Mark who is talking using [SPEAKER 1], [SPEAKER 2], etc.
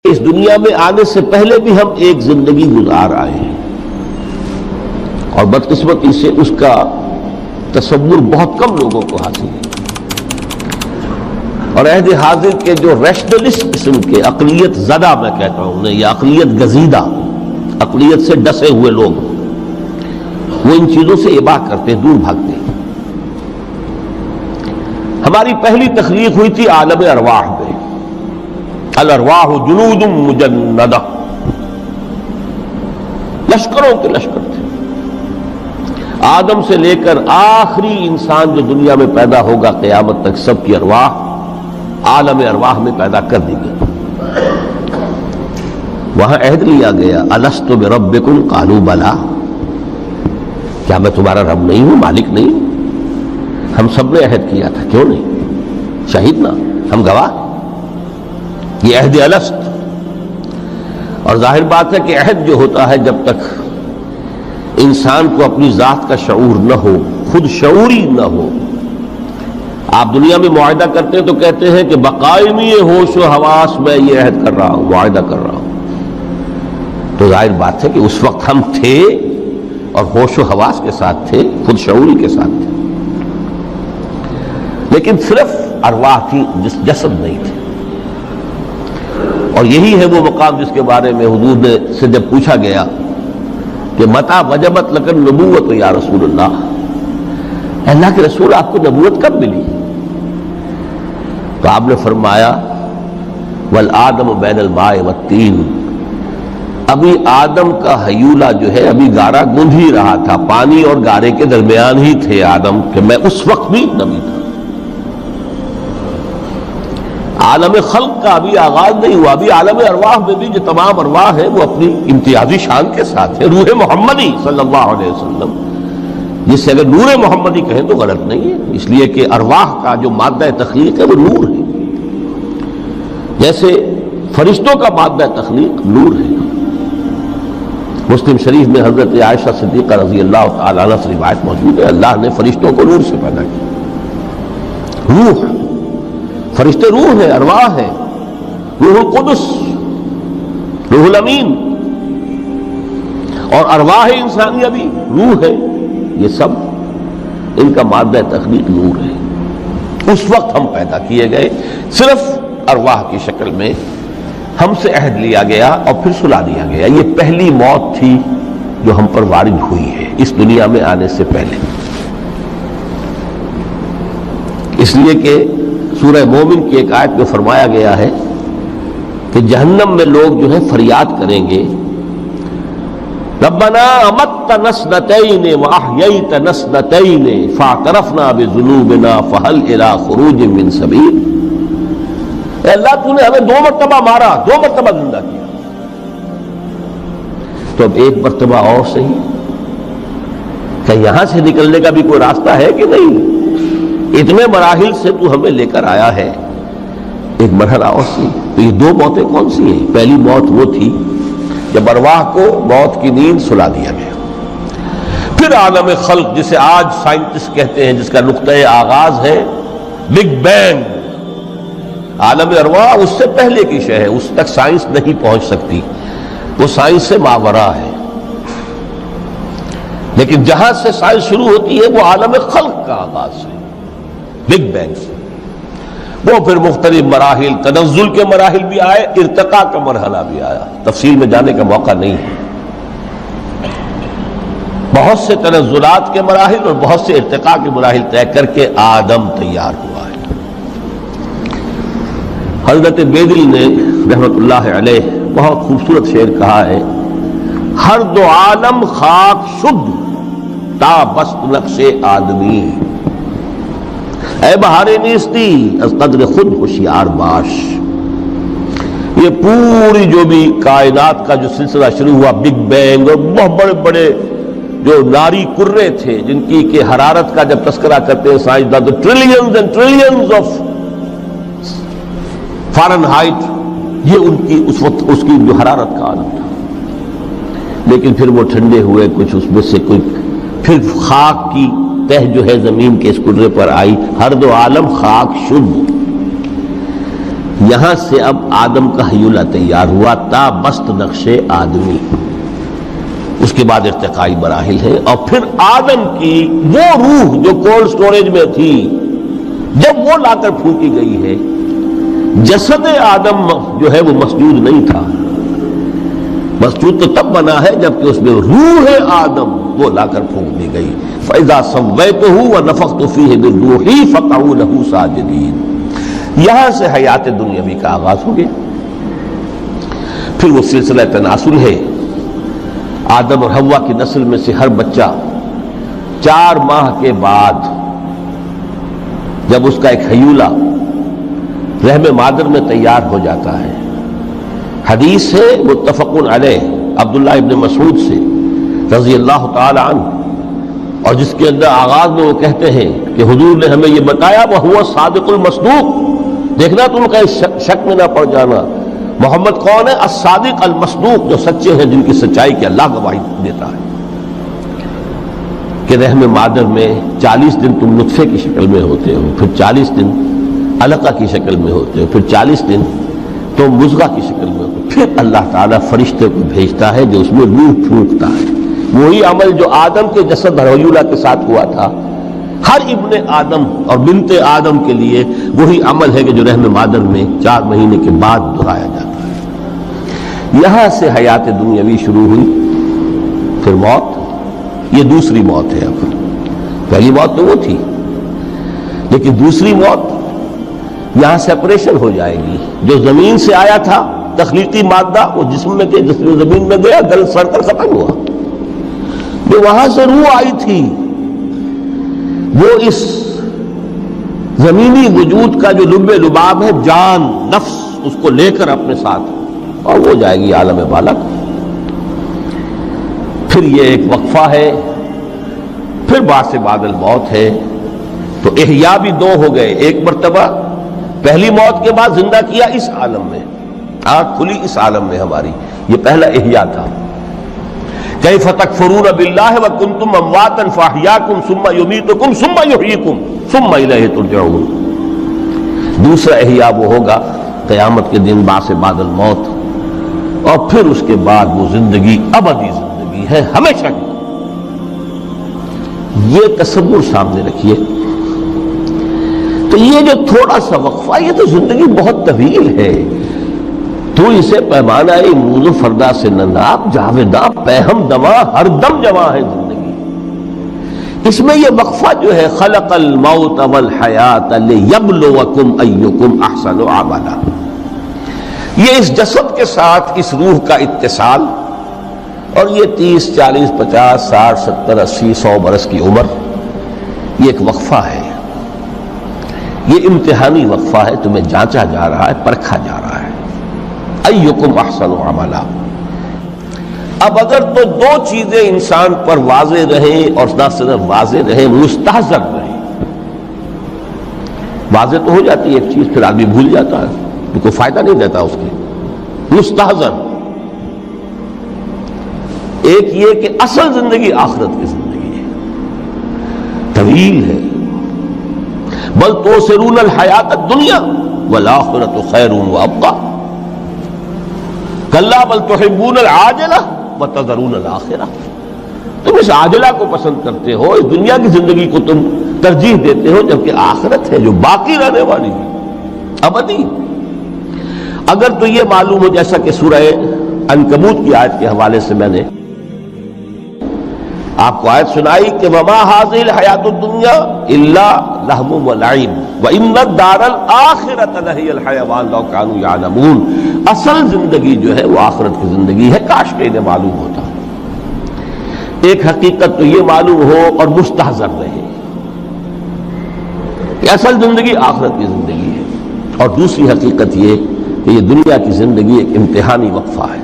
[SPEAKER 1] اس دنیا میں آنے سے پہلے بھی ہم ایک زندگی گزار آئے ہیں اور بدقسمتی سے اس کا تصور بہت کم لوگوں کو حاصل ہے، اور عہد حاضر کے جو ریشنلسٹ قسم کے عقلیت زدہ میں کہتا ہوں انہیں، یا عقلیت گزیدہ، عقلیت سے ڈسے ہوئے لوگ، وہ ان چیزوں سے اباع کرتے ہیں، دور بھاگتے ہیں۔ ہماری پہلی تخلیق ہوئی تھی عالم ارواح میں، الارواح جنود مجندہ، لشکروں کے لشکر تھے۔ آدم سے لے کر آخری انسان جو دنیا میں پیدا ہوگا قیامت تک، سب کی ارواح عالم ارواح میں پیدا کر دی گئی۔ وہاں عہد لیا گیا، الست بربکم قالوا بلا، کیا میں تمہارا رب نہیں ہوں، مالک نہیں ہوں؟ ہم سب نے عہد کیا تھا، کیوں نہیں؟ شہید نا، ہم گواہ۔ یہ عہد الست، اور ظاہر بات ہے کہ عہد جو ہوتا ہے جب تک انسان کو اپنی ذات کا شعور نہ ہو، خود شعوری نہ ہو۔ آپ دنیا میں معاہدہ کرتے ہیں تو کہتے ہیں کہ بقائمی ہوش و حواس میں یہ عہد کر رہا ہوں، معاہدہ کر رہا ہوں، تو ظاہر بات ہے کہ اس وقت ہم تھے اور ہوش و حواس کے ساتھ تھے، خود شعوری کے ساتھ تھے، لیکن صرف ارواح تھی، جسد نہیں تھے۔ اور یہی ہے وہ مقام جس کے بارے میں حضور نے سے جب پوچھا گیا کہ متى وجبت لک النبوۃ یا رسول اللہ، اللہ کے رسول آپ کو نبوت کب ملی؟ تو آپ نے فرمایا والآدم بین الماء والطین، ابھی آدم کا ہیولہ جو ہے ابھی گارا گوندھ ہی رہا تھا، پانی اور گارے کے درمیان ہی تھے آدم، کہ میں اس وقت بھی نبی تھا۔ عالم خلق کا ابھی آغاز نہیں ہوا، ابھی عالم ارواح میں بھی جو تمام ارواح ہیں وہ اپنی امتیازی شان کے ساتھ ہے۔ روح محمدی صلی اللہ علیہ وسلم، جس سے اگر نور محمدی کہیں تو غلط نہیں ہے، اس لیے کہ ارواح کا جو مادہ تخلیق ہے وہ نور ہے، جیسے فرشتوں کا مادہ تخلیق نور ہے۔ مسلم شریف میں حضرت عائشہ صدیقہ رضی اللہ تعالیٰ عنہ سے روایت موجود ہے، اللہ نے فرشتوں کو نور سے پیدا کیا۔ روح، فرشتے روح ہے، ارواح ہے، روح القدس، روح الامین، اور ارواح انسانیہ بھی روح ہے، یہ سب ان کا مادہ تخلیق نور ہے۔ اس وقت ہم پیدا کیے گئے، صرف ارواح کی شکل میں ہم سے عہد لیا گیا اور پھر سلا دیا گیا۔ یہ پہلی موت تھی جو ہم پر وارد ہوئی ہے اس دنیا میں آنے سے پہلے، اس لیے کہ سورہ مومن کی ایک آیت میں فرمایا گیا ہے کہ جہنم میں لوگ جو ہے فریاد کریں گے، ربنا امتنا اثنتین واحییتنا اثنتین فاعترفنا بذنوبنا فهل الى خروج من سبیل۔ اے اللہ تو نے ہمیں 2 مرتبہ مارا، 2 مرتبہ زندہ کیا، تو اب 1 مرتبہ اور صحیح، کہ یہاں سے نکلنے کا بھی کوئی راستہ ہے کہ نہیں؟ اتنے مراحل سے تو ہمیں لے کر آیا ہے، ایک مرحلہ اور سی۔ تو یہ 2 موتیں کون سی ہیں؟ پہلی موت وہ تھی جب ارواح کو موت کی نیند سلا دیا گیا۔ پھر عالم خلق، جسے آج سائنٹسٹ کہتے ہیں، جس کا نقطۂ آغاز ہے بگ بینگ، عالم ارواح اس سے پہلے کی شے ہے، اس تک سائنس نہیں پہنچ سکتی، وہ سائنس سے ماوراء ہے۔ لیکن جہاں سے سائنس شروع ہوتی ہے وہ عالم خلق کا آغاز ہے، بگ بینگ سے۔ وہ پھر مختلف مراحل، تنزل کے مراحل بھی آئے، ارتقاء کا مرحلہ بھی آیا، تفصیل میں جانے کا موقع نہیں ہے۔ بہت سے تنزلات کے مراحل اور بہت سے ارتقاء کے مراحل طے کر کے آدم تیار ہوا ہے۔ حضرت بیدل نے رحمت اللہ علیہ بہت خوبصورت شعر کہا ہے، ہر 2 عالم خاک شد تا بست نقش آدمی، اے بہار نیستی از قدر خود ہوشیار باش۔ یہ پوری جو بھی کائنات کا جو سلسلہ شروع ہوا، بگ بینگ، اور بہت بڑے بڑے جو ناری کرے تھے جن کی کہ حرارت کا جب تذکرہ کرتے ہیں سائنسداں تو trillions and trillions of foreign height, یہ ان کی اس وقت اس کی جو حرارت کا عالم تھا، لیکن پھر وہ ٹھنڈے ہوئے، کچھ اس میں سے کوئی، پھر خاک کی تہ جو ہے زمین کے اس کرے پر آئی، ہر 2 عالم خاک شد۔ یہاں سے اب آدم کا حیولہ تیار ہوا تا بست نقش آدمی، اس کے بعد ارتقائی مراحل ہے، اور پھر آدم کی وہ روح جو کولڈ سٹوریج میں تھی جب وہ لا کر پھونکی گئی ہے، جسد آدم جو ہے وہ مسجود نہیں تھا، مسجود تو تب بنا ہے جبکہ اس میں روح آدم وہ لا کر پھونک دی گئی۔ فَإِذَا سَوَّيْتُهُ وَنَفَخْتُ فِيهِ مِن رُوحِي فَقَعُوا لَهُ سَاجِدِينَ۔ یہاں سے حیات دنیاوی کا آغاز ہو گیا۔ پھر وہ سلسلہ تناسل ہے، آدم اور حوا کی نسل میں سے ہر بچہ 4 ماہ کے بعد جب اس کا ایک حیولہ رحم مادر میں تیار ہو جاتا ہے، حدیث ہے متفق علیہ عبداللہ ابن مسعود سے رضی اللہ تعالی عنہ، اور جس کے اندر آغاز میں وہ کہتے ہیں کہ حضور نے ہمیں یہ بتایا وَهُوَ الصادق المصدوق، دیکھنا تم کہیں شک میں نہ پڑ جانا، محمد کون ہے؟ الصادق المصدوق، جو سچے ہیں، جن کی سچائی کی اللہ گواہی دیتا ہے، کہ رحم مادر میں 40 دن تم نطفے کی شکل میں ہوتے ہو، پھر 40 دن علقہ کی شکل میں ہوتے ہو، پھر 40 دن تم مضغہ کی شکل میں ہوتے ہو، پھر اللہ تعالیٰ فرشتے کو بھیجتا ہے جو اس میں روح پھونکتا ہے۔ وہی عمل جو آدم کے جسد حیولہ کے ساتھ ہوا تھا، ہر ابن آدم اور بنت آدم کے لیے وہی عمل ہے کہ جو رحم مادر میں 4 مہینے کے بعد دہرایا جاتا ہے۔ یہاں سے حیات دنیاوی شروع ہوئی، پھر موت، یہ دوسری موت ہے۔ اب پہلی موت تو وہ تھی، لیکن دوسری موت یہاں سیپریشن ہو جائے گی۔ جو زمین سے آیا تھا تخلیقی مادہ، وہ جسم میں کے جس میں زمین میں گیا، گل سڑ کر ختم ہوا۔ جو وہاں سے روح آئی تھی وہ اس زمینی وجود کا جو لب لباب ہے، جان نفس، اس کو لے کر اپنے ساتھ، اور وہ جائے گی عالم بالا کو۔ پھر یہ ایک وقفہ ہے، پھر بعد سے بعد الموت ہے۔ تو احیا بھی 2 ہو گئے، ایک مرتبہ پہلی موت کے بعد زندہ کیا اس عالم میں، آنکھ کھلی اس عالم میں ہماری، یہ پہلا احیا تھا۔ کیف تکفرون باللہ وکنتم امواتا فاحیاکم ثم یمیتکم ثم یحییکم ثم الیہ ترجعون۔ دوسرا احیا وہ ہوگا قیامت کے دن بعد سے بعد الموت، اور پھر اس کے بعد وہ زندگی ابدی زندگی ہے، ہمیشہ کی۔ یہ تصور سامنے رکھیے۔ تو یہ جو تھوڑا سا وقفہ، یہ تو زندگی بہت طویل ہے، تو اسے پیمانہ موز و فردا سے نناب، جاویداں پہم دواں، ہر دم جواں ہے زندگی۔ اس میں یہ وقفہ جو ہے، خلق الموت والحیات لیبلوکم ایکم احسن عملا، یہ اس جسد کے ساتھ اس روح کا اتصال، اور یہ 30 40 50 60 70 80 100 برس کی عمر، یہ ایک وقفہ ہے، یہ امتحانی وقفہ ہے، تمہیں جانچا جا رہا ہے، پرکھا جا رہا ہے۔ ایکم احسن عملا۔ اب اگر تو 2 چیزیں انسان پر واضح رہیں، اور نہ صرف واضح رہیں، مستحضر رہیں۔ واضح تو ہو جاتی ہے ایک چیز، پھر آدمی بھول جاتا ہے، تو کوئی فائدہ نہیں دیتا اس کے۔ مستحضر ایک یہ کہ اصل زندگی آخرت کی زندگی ہے، طویل ہے۔ بل تؤثرون الحیات الدنیا والآخرۃ خیر وابقیٰ، کلا بل تحبون العاجلہ وتذرون الآخرہ، تم اس عاجلہ کو پسند کرتے ہو، اس دنیا کی زندگی کو تم ترجیح دیتے ہو، جبکہ آخرت ہے جو باقی رہنے والی ہے، ابدی۔ اگر تو یہ معلوم ہو، جیسا کہ سورہ عنکبوت کی آیت کے حوالے سے میں نے آپ کو آیت سنائی کہ وما هذه الحیات الدنیا الا لہو ولعب وان الدار الاخرۃ لہی الحیوان لو کانوا یعلمون، اصل زندگی جو ہے وہ آخرت کی زندگی ہے، کاش کہ انہیں معلوم ہوتا۔ ایک حقیقت تو یہ معلوم ہو اور مستحضر رہے کہ اصل زندگی آخرت کی زندگی ہے، اور دوسری حقیقت یہ کہ یہ دنیا کی زندگی ایک امتحانی وقفہ ہے۔